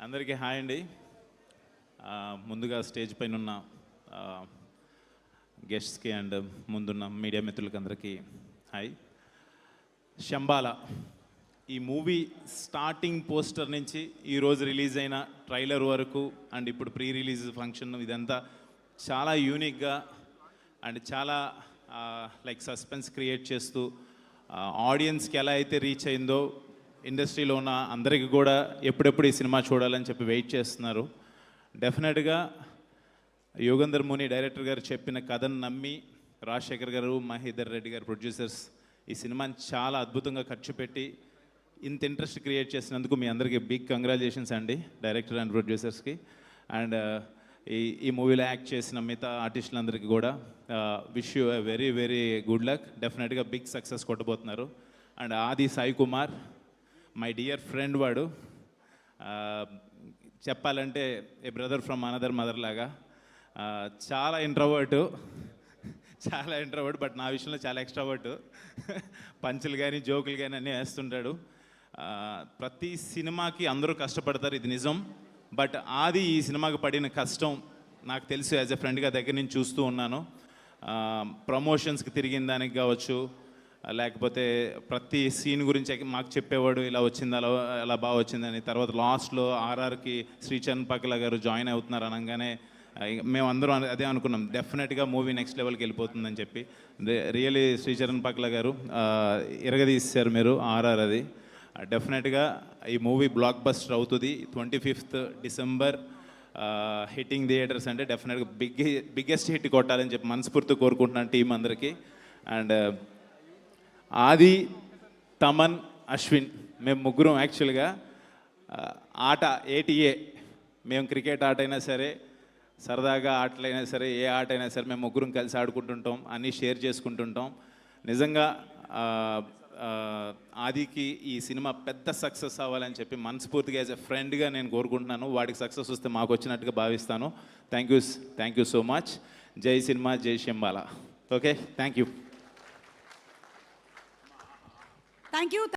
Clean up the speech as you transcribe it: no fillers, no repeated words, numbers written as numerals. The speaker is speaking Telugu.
అందరికీ హాయ్ అండి. ముందుగా స్టేజ్ పైన ఉన్న గెస్ట్స్కి అండ్ ముందున్న మీడియా మిత్రులకి అందరికీ హాయ్. శంబాల ఈ మూవీ స్టార్టింగ్ పోస్టర్ నుంచి ఈరోజు రిలీజ్ అయిన ట్రైలర్ వరకు అండ్ ఇప్పుడు ప్రీ రిలీజ్ ఫంక్షన్ ఇదంతా చాలా యూనిక్గా అండ్ చాలా లైక్ సస్పెన్స్ క్రియేట్ చేస్తూ ఆడియన్స్కి ఎలా అయితే రీచ్ అయిందో ఇండస్ట్రీలో ఉన్న అందరికీ కూడా ఎప్పుడెప్పుడు ఈ సినిమా చూడాలని చెప్పి వెయిట్ చేస్తున్నారు. డెఫినెట్గా యోగేందర్ ముని డైరెక్టర్ గారు చెప్పిన కథను నమ్మి రాజశేఖర్ గారు, మహేందర్ రెడ్డి గారు ప్రొడ్యూసర్స్ ఈ సినిమాని చాలా అద్భుతంగా ఖర్చు పెట్టి ఇంత ఇంట్రెస్ట్ క్రియేట్ చేసినందుకు మీ అందరికీ బిగ్ కంగ్రాచులేషన్స్ అండి, డైరెక్టర్ అండ్ ప్రొడ్యూసర్స్కి. అండ్ ఈ మూవీలో యాక్ట్ చేసిన మిగతా ఆర్టిస్టులందరికీ కూడా wish you very very good luck. డెఫినెట్గా బిగ్ సక్సెస్ కొట్టబోతున్నారు. అండ్ ఆది Sai Kumar my dear friend, వాడు చెప్పాలంటే ఏ బ్రదర్ ఫ్రమ్ అనదర్ మదర్ లాగా. చాలా ఇంట్రోవర్టు బట్ నా విషయంలో చాలా ఎక్స్ట్రావర్టు. పంచులు కానీ జోకులు కానీ అన్నీ వేస్తుంటాడు. ప్రతి సినిమాకి అందరూ కష్టపడతారు, ఇది నిజం. బట్ ఆది ఈ సినిమాకి పడిన కష్టం నాకు తెలుసు, యాజ్ ఎ ఫ్రెండ్గా దగ్గర నుంచి చూస్తూ ఉన్నాను. ప్రమోషన్స్కి తిరిగిన దానికి కావచ్చు, లేకపోతే ప్రతి సీన్ గురించి మాకు చెప్పేవాడు, ఇలా వచ్చింది అలా బాగా వచ్చిందని. తర్వాత లాస్ట్లో ఆర్ఆర్కి శ్రీచరణ్ పక్కల గారు జాయిన్ అవుతున్నారు అనగానే మేమందరం అదే అనుకున్నాం, డెఫినెట్గా మూవీ నెక్స్ట్ లెవెల్కి వెళ్ళిపోతుందని చెప్పి. రియలీ శ్రీచరణ్ పక్కల గారు ఇరగదీశారు మీరు ఆర్ఆర్. అది డెఫినెట్గా ఈ మూవీ బ్లాక్ బస్టర్ అవుతుంది. 25th డిసెంబర్ హిట్టింగ్ థియేటర్స్ అంటే డెఫినెట్గా బిగ్గెస్ట్ హిట్ కొట్టాలని చెప్పి మనస్ఫూర్తి కోరుకుంటున్నాను టీం అందరికీ. అండ్ ఆది, తమన్, అశ్విన్ మేము ముగ్గురం యాక్చువల్గా ఆట ఏటీఏ, మేము క్రికెట్ ఆట అయినా సరే, సరదాగా ఆటలైనా సరే, ఏ ఆట అయినా సరే మేము ముగ్గురం కలిసి ఆడుకుంటుంటాం, అన్నీ షేర్ చేసుకుంటుంటాం. నిజంగా ఆదికి ఈ సినిమా పెద్ద సక్సెస్ అవ్వాలని చెప్పి మనస్ఫూర్తిగా యాజ్ ఎ ఫ్రెండ్గా నేను కోరుకుంటున్నాను. వాడికి సక్సెస్ వస్తే మాకు వచ్చినట్టుగా భావిస్తాను. Thank you so much. జై సినిమా, జై శంబాల. Okay, thank you.